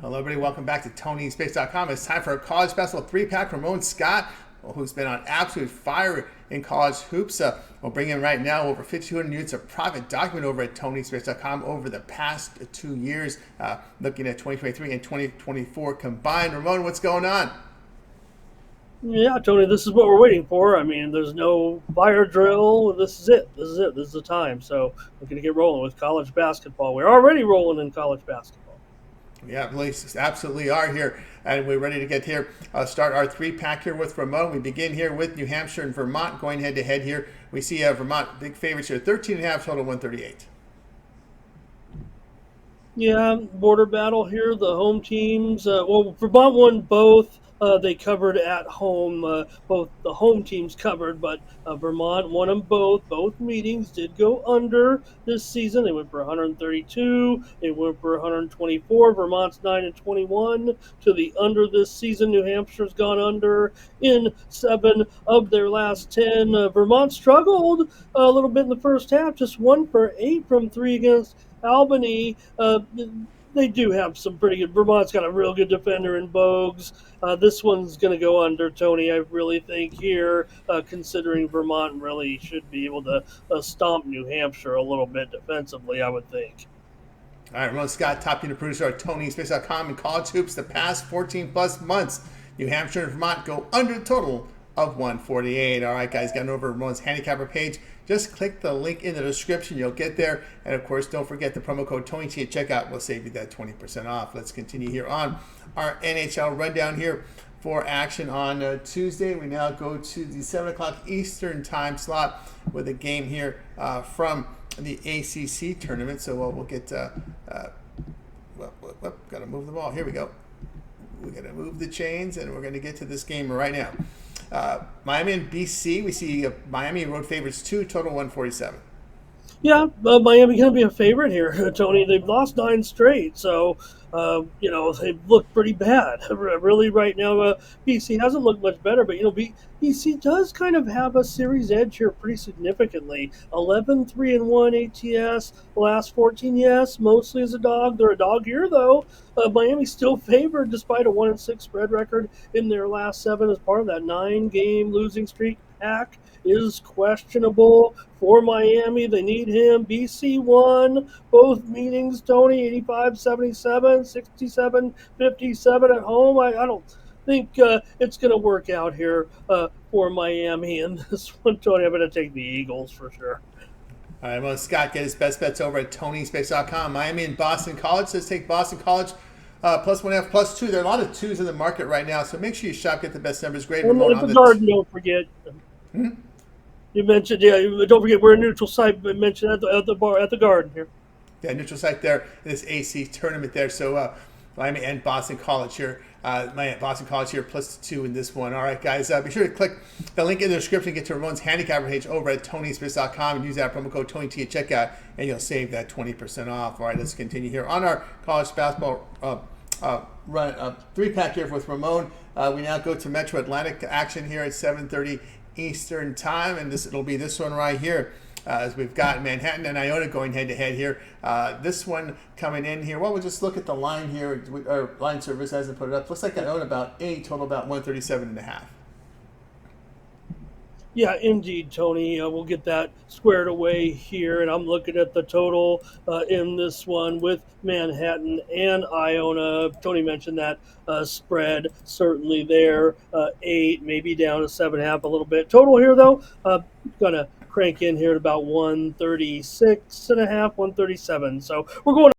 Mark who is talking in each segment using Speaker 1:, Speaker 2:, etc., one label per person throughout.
Speaker 1: Hello, everybody. Welcome back to TonySpace.com. It's time for a college basketball three-pack. Ramon Scott, who's been on absolute fire in college hoops. We'll bring in right now over 5,200 units of private document over at TonySpace.com over the past 2 years, looking at 2023 and 2024 combined. Ramon, what's going on?
Speaker 2: Yeah, Tony, this is what we're waiting for. I mean, there's no fire drill. This is it. This is it. This is the time. So we're going to get rolling with college basketball. We're already rolling in college basketball.
Speaker 1: Yeah, we absolutely are here, and we're ready to get here. Start our three-pack here with Ramon. We begin here with New Hampshire and Vermont going head-to-head here. We see Vermont, big favorites here, 13.5, total 138.
Speaker 2: Yeah, border battle here. The home teams. Vermont won both. They covered at home. Both the home teams covered, but Vermont won them both. Both meetings did go under this season. They went for 132. They went for 124. Vermont's 9-21 to the under this season. New Hampshire's gone under in 7 of their last 10. Vermont struggled a little bit in the first half. Just 1 for 8 from 3 against Albany. They do have some pretty good. Vermont's got a real good defender in Bogues. This one's going to go under, Tony. I really think here, considering Vermont really should be able to stomp New Hampshire a little bit defensively, I would think.
Speaker 1: All right, Ramon Scott, top unit producer at TonySpace.com and college hoops the past 14 plus months. New Hampshire and Vermont go under the total of 148. All right, guys, getting over Ramon's handicapper page. Just click the link in the description. You'll get there. And, of course, don't forget the promo code TonyT at checkout. We'll save you that 20% off. Let's continue here on our NHL rundown here for action on Tuesday. We now go to the 7 o'clock Eastern time slot with a game here from the ACC tournament. So we'll get got to move the ball. Here we go. We're going to move the chains, and we're going to get to this game right now. Miami and BC, we see Miami road favorites 2, total 147.
Speaker 2: Yeah, Miami going to be a favorite here, Tony. They've lost 9 straight, so they've looked pretty bad. Really, right now, BC hasn't looked much better, but BC does kind of have a series edge here pretty significantly. 11-3-1 ATS, the last 14, yes, mostly as a dog. They're a dog here, though. Miami's still favored despite a 1-6 spread record in their last 7 as part of that 9-game losing streak. Pack is questionable for Miami. They need him. BC won both meetings, Tony, 85-77, 67-57 at home. I don't think it's going to work out here for Miami in this one, Tony. I'm going to take the Eagles for sure.
Speaker 1: All right, well, Scott, get his best bets over at TonySpace.com. Miami and Boston College. Let's take Boston College. +1.5, +2. There are a lot of 2s in the market right now, so make sure you shop, get the best numbers. Great.
Speaker 2: And at the Garden, don't forget. You mentioned, don't forget, we're a neutral site, but mentioned at the Garden here.
Speaker 1: Yeah, neutral site there in this AC tournament there. So Miami and Boston College here. Boston College here +2 in this one. All right, guys, be sure to click the link in the description, get to Ramon's handicapper page over at TonySpace.com and use that promo code TonyT at checkout, and you'll save that 20% off. All right, let's continue here on our college basketball three-pack here with Ramon. We now go to Metro Atlantic action here at 7:30 Eastern time, and it'll be this one right here. As we've got Manhattan and Iona going head-to-head here. This one coming in here. Well, we'll just look at the line here. Our line service hasn't put it up. Looks like Iona about 8, total about 137.5.
Speaker 2: Yeah, indeed, Tony. We'll get that squared away here, and I'm looking at the total in this one with Manhattan and Iona. Tony mentioned that spread certainly there, 8, maybe down to 7.5 a little bit. Total here, though, gonna crank in here at about 136.5, 137. So we're going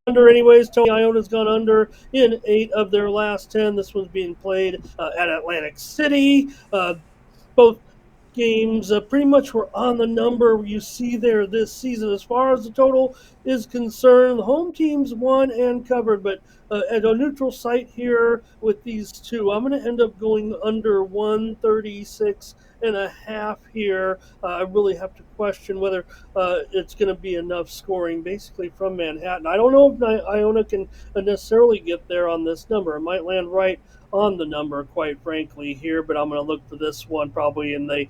Speaker 2: under anyways. Tony, Iona's gone under in 8 of their last 10. This one's being played at Atlantic City. Both games pretty much were on the number you see there this season. As far as the total is concerned, the home teams won and covered, but at a neutral site here with these two, I'm going to end up going under 136.5 here. I really have to question whether it's going to be enough scoring basically from Manhattan. I don't know if Iona can necessarily get there on this number. It might land right on the number, quite frankly, here, but I'm going to look for this one probably in the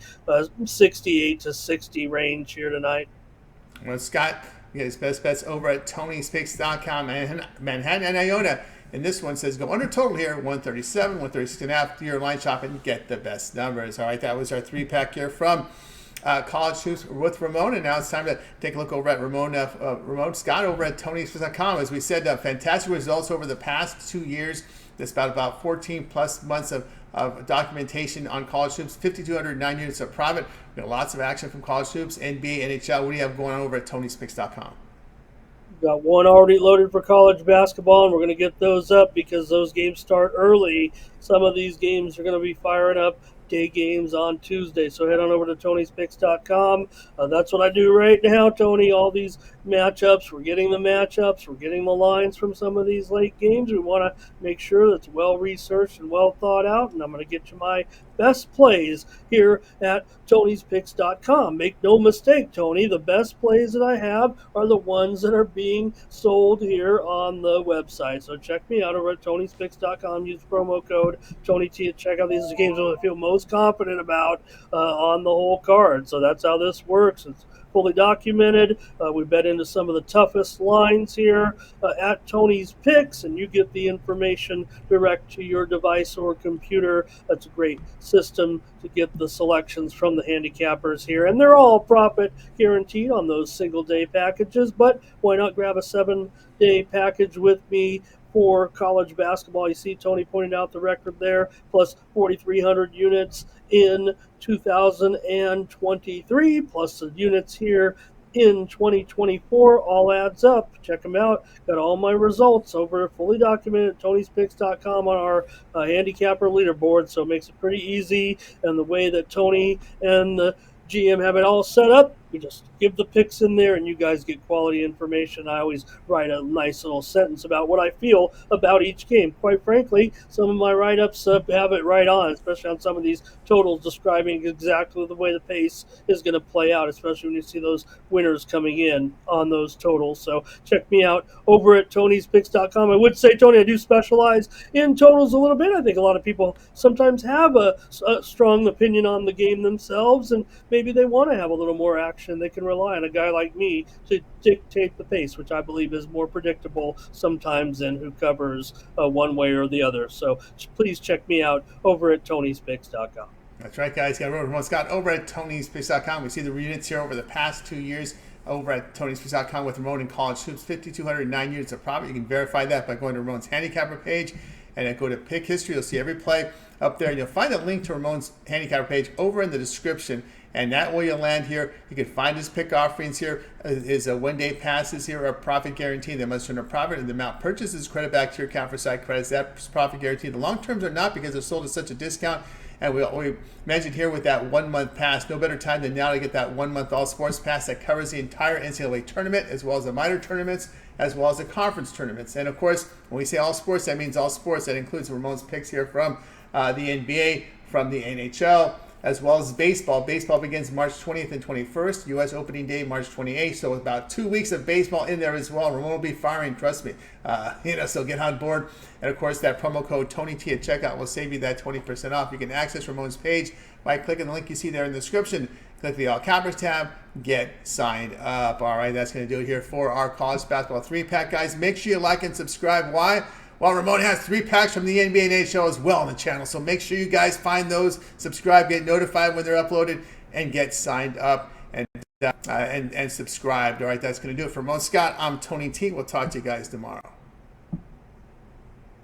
Speaker 2: 68 to 60 range here tonight.
Speaker 1: Well, Scott, you get his best bets over at TonySpace.com. Manhattan and Iona And this one says go under total here, 137, 136.5. Do your line shop and get the best numbers. All right, that was our 3-pack here from College Hoops with Ramon, and now it's time to take a look over at Ramon Scott over at TonySpace.com. As we said, fantastic results over the past 2 years. That's about 14 plus months of documentation on college hoops, 5,209 units of profit. We got lots of action from college hoops, NBA, NHL. What do you have going on over at TonySpace.com?
Speaker 2: Got one already loaded for college basketball, and we're going to get those up because those games start early. Some of these games are going to be firing up day games on Tuesday. So head on over to TonySpace.com. That's what I do right now, Tony. All these matchups, we're getting the matchups, we're getting the lines from some of these late games. We want to make sure that's well researched and well thought out, and I'm going to get you my best plays here at Tony'sPicks.com. Make no mistake, Tony, the best plays that I have are the ones that are being sold here on the website. So check me out over at Tony'sPicks.com. Use promo code TonyT to check out these games that I feel most confident about on the whole card. So that's how this works. It's fully documented. We bet into some of the toughest lines here at Tony's Picks, and you get the information direct to your device or computer. That's a great system to get the selections from the handicappers here, and they're all profit guaranteed on those single-day packages, but why not grab a 7-day package with me for college basketball? You see Tony pointed out the record there, plus 4,300 units in 2023, plus the units here in 2024, all adds up. Check them out. Got all my results over fully documented at Tony'sPicks.com on our handicapper leaderboard, so it makes it pretty easy. And the way that Tony and the GM have it all set up, we just give the picks in there and you guys get quality information. I always write a nice little sentence about what I feel about each game. Quite frankly, some of my write-ups have it right on, especially on some of these totals describing exactly the way the pace is going to play out, especially when you see those winners coming in on those totals. So check me out over at Tony'sPicks.com. I would say, Tony, I do specialize in totals a little bit. I think a lot of people sometimes have a strong opinion on the game themselves, and maybe they want to have a little more action. They can rely on a guy like me to dictate the pace, which I believe is more predictable sometimes than who covers one way or the other. So please check me out over at Tony'sPicks.com.
Speaker 1: That's right, guys. Got Ramon Scott over at Tony'sPicks.com. We see the units here over the past 2 years over at Tony'sPicks.com with Ramon in college hoops, 5,209 units of profit. You can verify that by going to Ramon's handicapper page and then go to pick history. You'll see every play up there, and you'll find a link to Ramon's handicapper page over in the description. And that way you'll land here. You can find his pick offerings here. His one-day passes here are profit guaranteed. They must earn a profit, and the amount purchased is credit back to your account for side credits. That's profit guaranteed. The long terms are not, because they're sold at such a discount. And we mentioned here with that 1 month pass, no better time than now to get that 1 month all sports pass that covers the entire NCAA tournament, as well as the minor tournaments, as well as the conference tournaments. And of course, when we say all sports, that means all sports. That includes Ramon's picks here from the NBA, from the NHL, as well as baseball. Baseball begins March 20th and 21st. U.S. opening day, March 28th. So about 2 weeks of baseball in there as well. Ramon will be firing, trust me. So get on board. And of course, that promo code TonyT at checkout will save you that 20% off. You can access Ramon's page by clicking the link you see there in the description. Click the All Cappers tab, get signed up. All right, that's going to do it here for our college basketball 3-pack, guys. Make sure you like and subscribe. Why? Well, Ramon has 3 packs from the NBA and NHL as well on the channel. So make sure you guys find those, subscribe, get notified when they're uploaded, and get signed up and subscribed. All right, that's going to do it for Ramon Scott. I'm Tony T. We'll talk to you guys tomorrow.